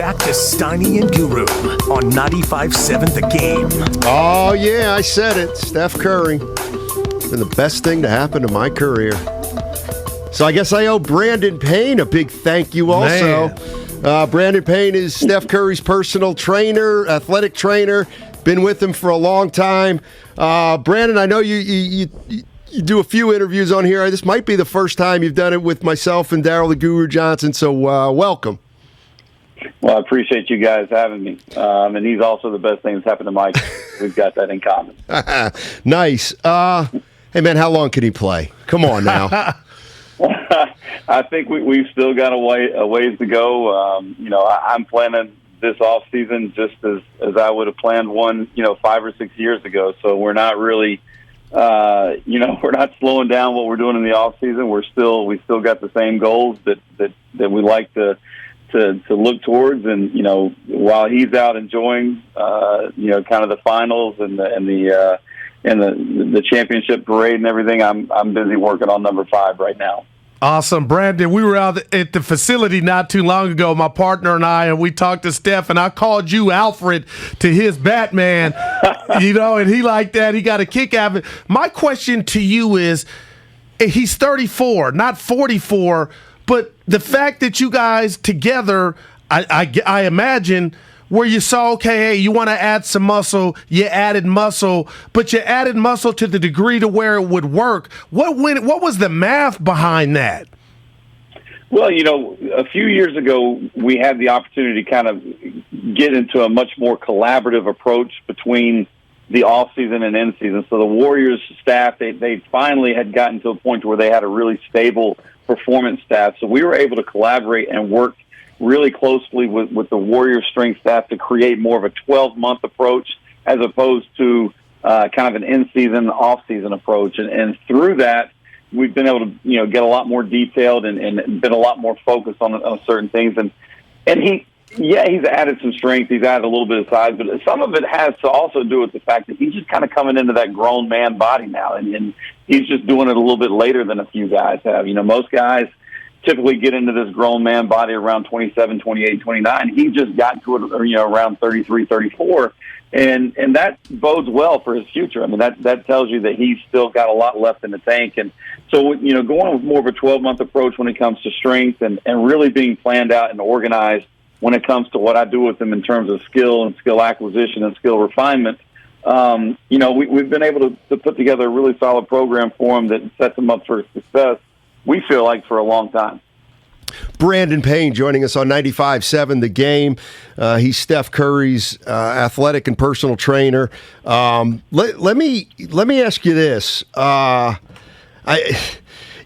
Back to Steiny and Guru on 95.7 The Game. Oh, yeah, I said it. Steph Curry. Been the best thing to happen to my career. So I guess I owe Brandon Payne a big thank you also. Brandon Payne is Steph Curry's personal trainer, athletic trainer. Been with him for a long time. Brandon, I know you do a few interviews on here. This might be the first time you've done it with myself and Daryl the Guru Johnson, so welcome. Well, I appreciate you guys having me. And he's also the best thing that's happened to Mike. We've got that in common. Nice. Hey, man, how long can he play? Come on now. I think we've still got a ways to go. I'm planning this offseason just as I would have planned one, 5 or 6 years ago. So we're not really, we're not slowing down what we're doing in the offseason. We still got the same goals that we like to look towards, and while he's out enjoying kind of the finals and the championship parade and everything, I'm busy working on number 5 right now. Awesome. Brandon, we were out at the facility not too long ago, my partner and I, and we talked to Steph, and I called you Alfred to his Batman, and he liked that. He got a kick out of it. My question to you is, he's 34, not 44, but the fact that you guys together, I imagine, where you saw, okay, hey, you want to add some muscle, you added muscle, but you added muscle to the degree to where it would work. What was the math behind that? Well, a few years ago, we had the opportunity to kind of get into a much more collaborative approach between the off-season and end-season. So the Warriors staff, they finally had gotten to a point where they had a really stable performance staff. So we were able to collaborate and work really closely with the Warriors strength staff to create more of a 12-month approach as opposed to kind of an in-season, off-season approach. And through that, we've been able to, get a lot more detailed and been a lot more focused on certain things. And he's added some strength. He's added a little bit of size, but some of it has to also do with the fact that he's just kind of coming into that grown man body now. And he's just doing it a little bit later than a few guys have. Most guys typically get into this grown man body around 27, 28, 29. He just got to it, around 33, 34. And that bodes well for his future. I mean, that tells you that he's still got a lot left in the tank. And so, going with more of a 12-month approach when it comes to strength and really being planned out and organized when it comes to what I do with him in terms of skill and skill acquisition and skill refinement, we've been able to put together a really solid program for him that sets him up for success, we feel like, for a long time. Brandon Payne joining us on 95.7 The Game. He's Steph Curry's athletic and personal trainer. Let me ask you this.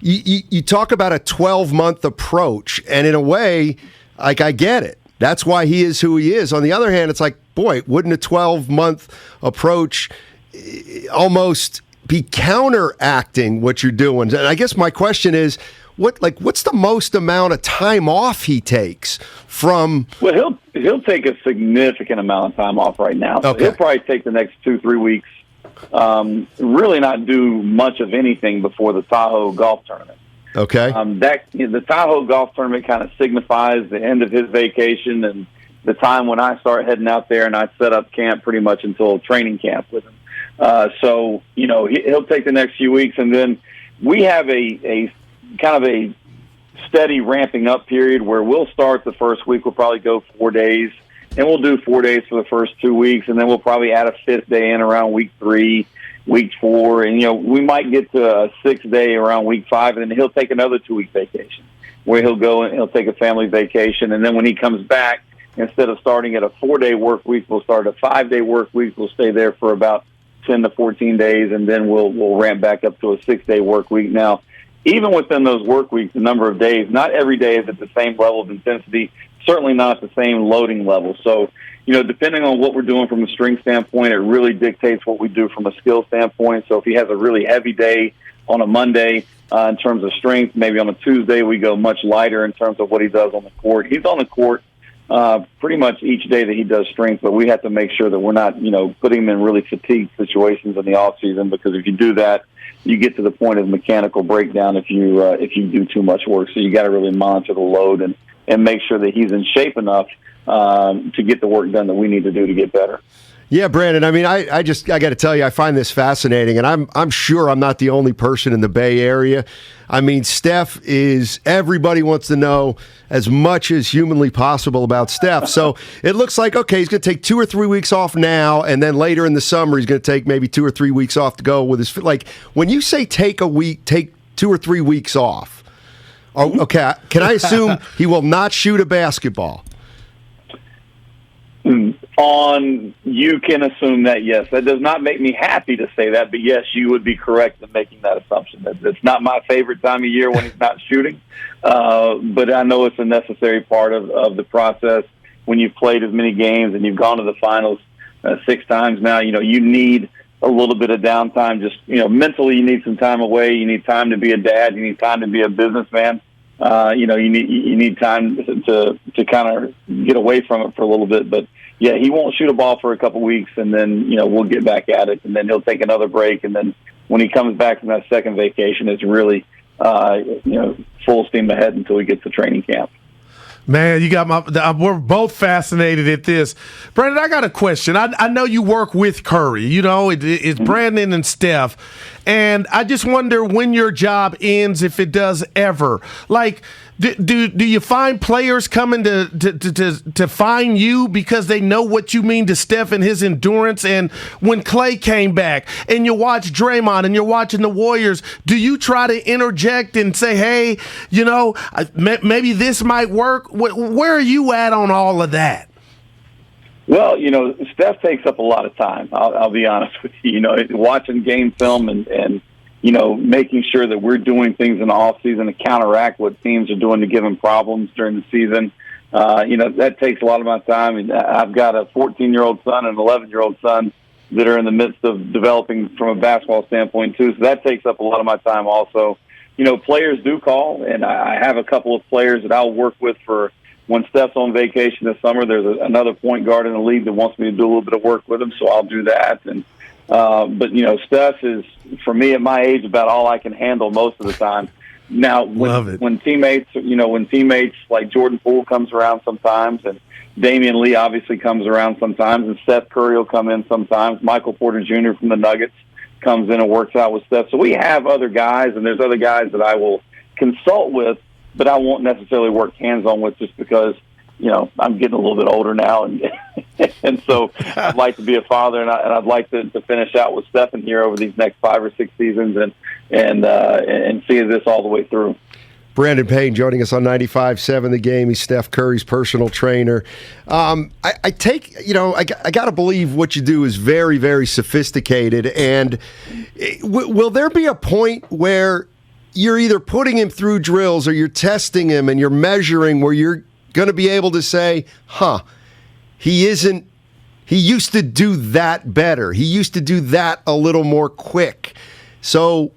You talk about a 12-month approach, and in a way, I get it. That's why he is who he is. On the other hand, it's like, boy, wouldn't a 12-month approach almost be counteracting what you're doing? And I guess my question is, what's the most amount of time off he takes from? Well, he'll take a significant amount of time off right now. So okay. He'll probably take the next 2-3 weeks, really not do much of anything before the Tahoe golf tournament. Okay. The Tahoe golf tournament kind of signifies the end of his vacation and the time when I start heading out there, and I set up camp pretty much until training camp with him. So he'll take the next few weeks, and then we have a kind of a steady ramping up period where we'll start the first week. We'll probably go 4 days, and we'll do 4 days for the first 2 weeks, and then we'll probably add a 5th day in around week 3, week 4, and we might get to a 6th day around week 5, and then he'll take another 2-week vacation where he'll go and he'll take a family vacation, and then when he comes back, instead of starting at a 4-day work week, we'll start a 5-day work week. We'll stay there for about 10 to 14 days, and then we'll ramp back up to a 6-day work week. Now, even within those work weeks, the number of days, not every day is at the same level of intensity, certainly not at the same loading level. So, depending on what we're doing from a strength standpoint, it really dictates what we do from a skill standpoint. So if he has a really heavy day on a Monday in terms of strength, maybe on a Tuesday we go much lighter in terms of what he does on the court. He's on the court pretty much each day that he does strength, but we have to make sure that we're not, putting him in really fatigued situations in the off season, because if you do that, you get to the point of mechanical breakdown if you do too much work. So you got to really monitor the load and make sure that he's in shape enough to get the work done that we need to do to get better. Yeah, Brandon. I mean, I got to tell you, I find this fascinating, and I'm sure I'm not the only person in the Bay Area. I mean, Steph is, everybody wants to know as much as humanly possible about Steph. So it looks like, okay, he's going to take 2 or 3 weeks off now, and then later in the summer he's going to take maybe 2 or 3 weeks off to go with his, like, when you say take 2 or 3 weeks off, okay, can I assume he will not shoot a basketball? You can assume that, yes. That does not make me happy to say that, but yes, you would be correct in making that assumption. It's not my favorite time of year when he's not shooting, but I know it's a necessary part of the process. When you've played as many games and you've gone to the finals 6 times now, you need a little bit of downtime. Just, mentally you need some time away. You need time to be a dad. You need time to be a businessman. You need time to kind of get away from it for a little bit, but yeah, he won't shoot a ball for a couple weeks, and then we'll get back at it, and then he'll take another break, and then when he comes back from that second vacation, it's really full steam ahead until he gets to training camp. Man, we're both fascinated at this. Brandon, I got a question. I know you work with Curry. It's Brandon and Steph. And I just wonder when your job ends, if it does ever. Like, do you find players coming to find you because they know what you mean to Steph and his endurance? And when Clay came back and you watch Draymond and you're watching the Warriors, do you try to interject and say, hey, maybe this might work? Where are you at on all of that? Well, Steph takes up a lot of time. I'll be honest with you. Watching game film and making sure that we're doing things in the offseason to counteract what teams are doing to give him problems during the season. That takes a lot of my time. And I've got a 14-year-old son and an 11-year-old son that are in the midst of developing from a basketball standpoint too. So that takes up a lot of my time also. Players do call, and I have a couple of players that I'll work with for when Steph's on vacation this summer. There's another point guard in the league that wants me to do a little bit of work with him, so I'll do that. And but Steph is, for me at my age, about all I can handle most of the time. Now, when teammates like Jordan Poole comes around sometimes, and Damian Lee obviously comes around sometimes, and Steph Curry will come in sometimes. Michael Porter Jr. from the Nuggets comes in and works out with Steph. So we have other guys, and there's other guys that I will consult with, but I won't necessarily work hands-on with just because, I'm getting a little bit older now, and so I'd like to be a father, and I'd like to finish out with Stephen here over these next 5 or 6 seasons and see this all the way through. Brandon Payne joining us on 95.7 The Game. He's Steph Curry's personal trainer. I got to believe what you do is very, very sophisticated. And will there be a point where you're either putting him through drills or you're testing him and you're measuring where you're going to be able to say, he used to do that better. He used to do that a little more quick. So,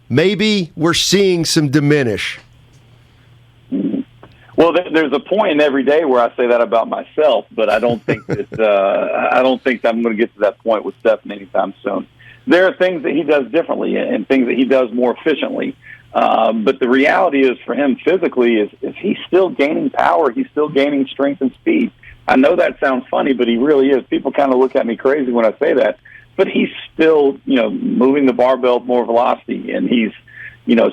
maybe we're seeing some diminish. Well, there's a point in every day where I say that about myself, but I don't think that I'm going to get to that point with Stephen anytime soon. There are things that he does differently and things that he does more efficiently. But the reality is, for him physically, is he's still gaining power. He's still gaining strength and speed. I know that sounds funny, but he really is. People kind of look at me crazy when I say that. But he's still, moving the barbell with more velocity, and he's,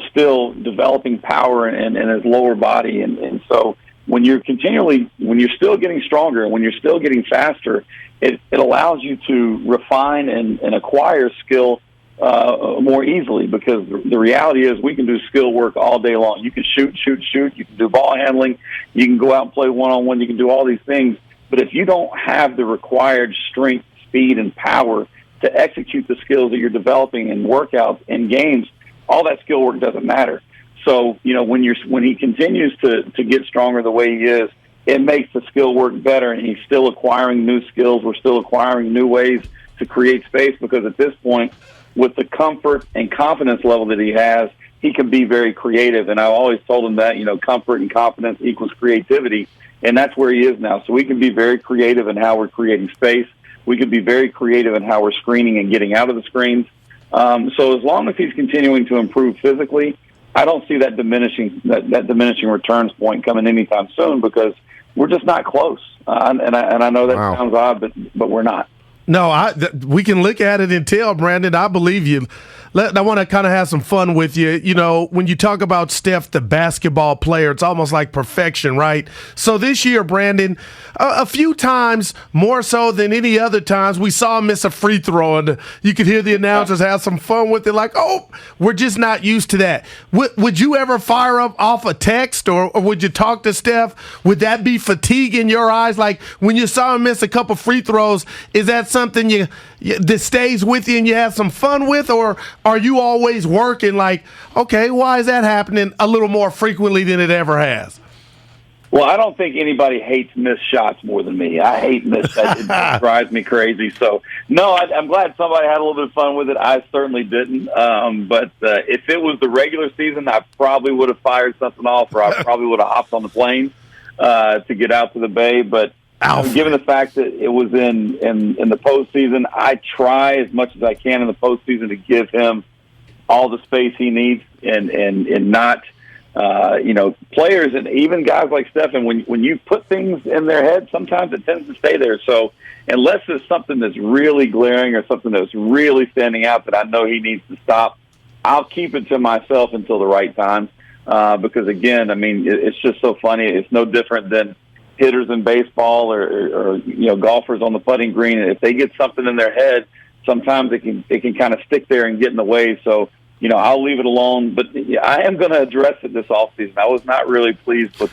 still developing power in his lower body. And so when you're still getting stronger and when you're still getting faster, it allows you to refine and acquire skill more easily, because the reality is we can do skill work all day long. You can shoot. You can do ball handling. You can go out and play one-on-one. You can do all these things. But if you don't have the required strength, speed, and power to execute the skills that you're developing in workouts and games, all that skill work doesn't matter. So, when he continues to get stronger the way he is, it makes the skill work better, and he's still acquiring new skills. We're still acquiring new ways to create space, because at this point, with the comfort and confidence level that he has, he can be very creative. And I've always told him that, comfort and confidence equals creativity, and that's where he is now. So we can be very creative in how we're creating space. We can be very creative in how we're screening and getting out of the screens. So as long as he's continuing to improve physically, I don't see that diminishing returns point coming anytime soon, because we're just not close. And I know that Wow. sounds odd, but we're not. No, we can look at it and tell, Brandon. I believe you. I want to kind of have some fun with you. You know, when you talk about Steph, the basketball player, it's almost like perfection, right? So this year, Brandon, a few times more so than any other times, we saw him miss a free throw, and you could hear the announcers have some fun with it, like, oh, we're just not used to that. Would you ever fire up off a text, or would you talk to Steph? Would that be fatigue in your eyes? Like, when you saw him miss a couple free throws, is that something that stays with you and you have some fun with, or are you always working like, okay, why is that happening a little more frequently than it ever has? Well, I don't think anybody hates missed shots more than me. I hate missed shots. It drives me crazy. So, no, I'm glad somebody had a little bit of fun with it. I certainly didn't. But if it was the regular season, I probably would have fired something off, or I probably would have hopped on the plane to get out to the Bay. But given the fact that it was in the postseason, I try as much as I can in the postseason to give him all the space he needs, and not, players and even guys like Stephen. When you put things in their head, sometimes it tends to stay there. So unless it's something that's really glaring or something that's really standing out that I know he needs to stop, I'll keep it to myself until the right time. Because again, I mean, it's just so funny. It's no different than hitters in baseball or golfers on the putting green. And if they get something in their head, sometimes it can kind of stick there and get in the way. So, I'll leave it alone. But I am going to address it this offseason. I was not really pleased with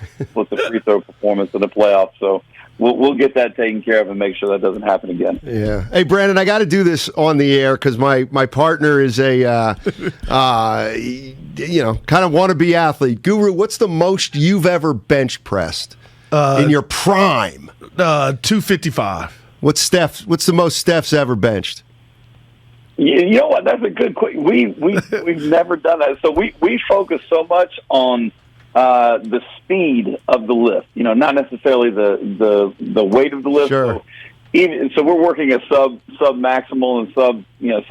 the free throw performance in the playoffs. So we'll get that taken care of and make sure that doesn't happen again. Yeah. Hey, Brandon, I got to do this on the air because my partner is a, kind of wannabe athlete. Guru, what's the most you've ever bench pressed in your prime? 255. What's the most Steph's ever benched? You know what? That's a good question. We've never done that. So we focus so much on the speed of the lift. Not necessarily the weight of the lift. Sure. So we're working at sub maximal and sub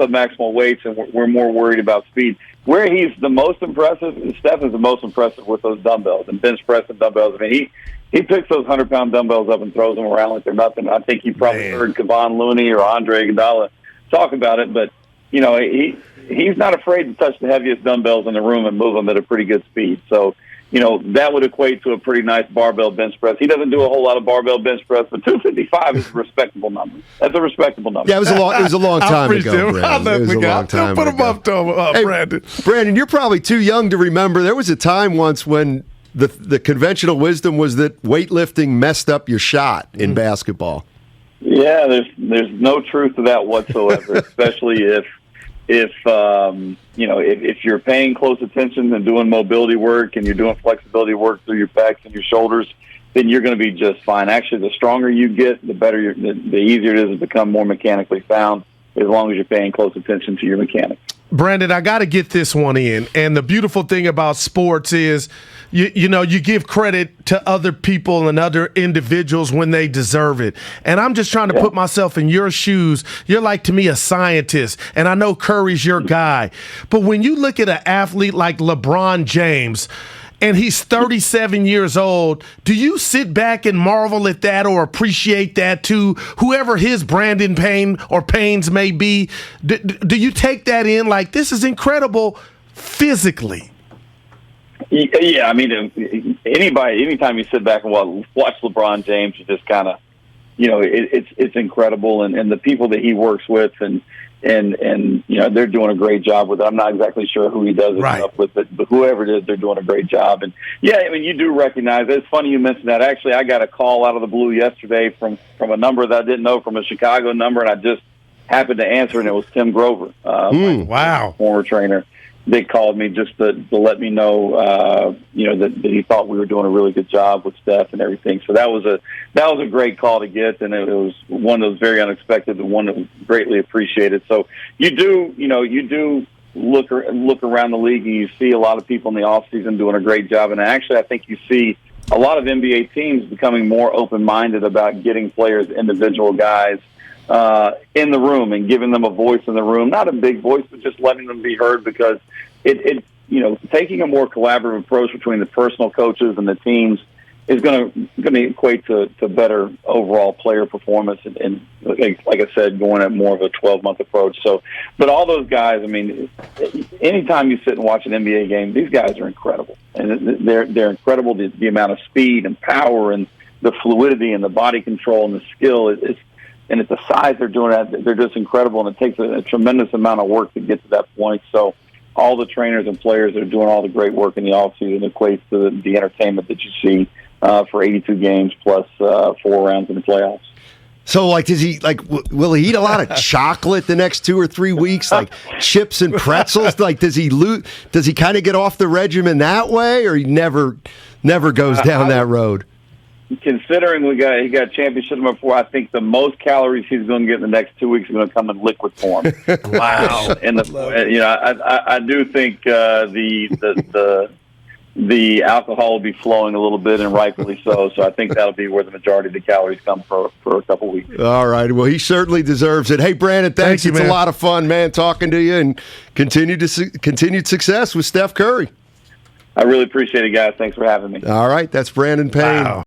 maximal weights, and we're more worried about speed. Where he's the most impressive, Steph is the most impressive with those dumbbells and bench press and dumbbells. I mean, he picks those 100-pound dumbbells up and throws them around like they're nothing. I think you probably heard Kevon Looney or Andre Iguodala talk about it, but he's not afraid to touch the heaviest dumbbells in the room and move them at a pretty good speed. So, that would equate to a pretty nice barbell bench press. He doesn't do a whole lot of barbell bench press, but 255 is a respectable number. That's a respectable number. Yeah, it was a long time ago, Brandon. It was a long time Put him ago. up to Hey, Brandon. Brandon, you're probably too young to remember. There was a time once when the conventional wisdom was that weightlifting messed up your shot in basketball. Yeah, there's no truth to that whatsoever, especially if you're paying close attention and doing mobility work and you're doing flexibility work through your pecs and your shoulders, then you're going to be just fine. Actually, the stronger you get, the better, the easier it is to become more mechanically sound, as long as you're paying close attention to your mechanics. Brandon, I got to get this one in. And the beautiful thing about sports is, you give credit to other people and other individuals when they deserve it. And I'm just trying to put myself in your shoes. You're like, to me, a scientist, and I know Curry's your guy. But when you look at an athlete like LeBron James, and he's 37 years old, do you sit back and marvel at that or appreciate that too? Whoever his Brandon Payne or Paynes may be, do you take that in like, this is incredible physically? Yeah, I mean, anytime you sit back and watch LeBron James, you just kind of, it's incredible, and the people that he works with, and they're doing a great job with it. I'm not exactly sure who he does it up with, but whoever it is, they're doing a great job. And yeah, I mean, you do recognize it. It's funny you mentioned that. Actually, I got a call out of the blue yesterday from a number that I didn't know, from a Chicago number, and I just happened to answer, and it was Tim Grover, Wow, former trainer. They called me just to let me know, that he thought we were doing a really good job with Steph and everything. So that was a great call to get, and it was one that was very unexpected, and one that was greatly appreciated. So you do look around the league, and you see a lot of people in the offseason doing a great job. And actually, I think you see a lot of NBA teams becoming more open-minded about getting players, individual guys, in the room and giving them a voice in the room. Not a big voice, but just letting them be heard, because it taking a more collaborative approach between the personal coaches and the teams is going to equate to better overall player performance, and like I said, going at more of a 12-month approach. So, but all those guys, I mean, anytime you sit and watch an NBA game, these guys are incredible, and they're incredible. The amount of speed and power and the fluidity and the body control and the skill is. And at the size they're doing that, they're just incredible, and it takes a tremendous amount of work to get to that point. So all the trainers and players that are doing all the great work in the offseason equates to the entertainment that you see for 82 games plus 4 rounds in the playoffs. So, like, will he eat a lot of chocolate the next 2 or 3 weeks, like chips and pretzels? Like, does he kind of get off the regimen that way, or he never goes down that road? Considering he got a championship number 4, I think the most calories he's going to get in the next 2 weeks are going to come in liquid form. Wow! And I do think the alcohol will be flowing a little bit, and rightfully so. So I think that'll be where the majority of the calories come for a couple weeks. All right. Well, he certainly deserves it. Hey, Brandon, thanks. Thank you, it's man. a lot of fun, man, talking to you, and continued success with Steph Curry. I really appreciate it, guys. Thanks for having me. All right. That's Brandon Payne. Wow.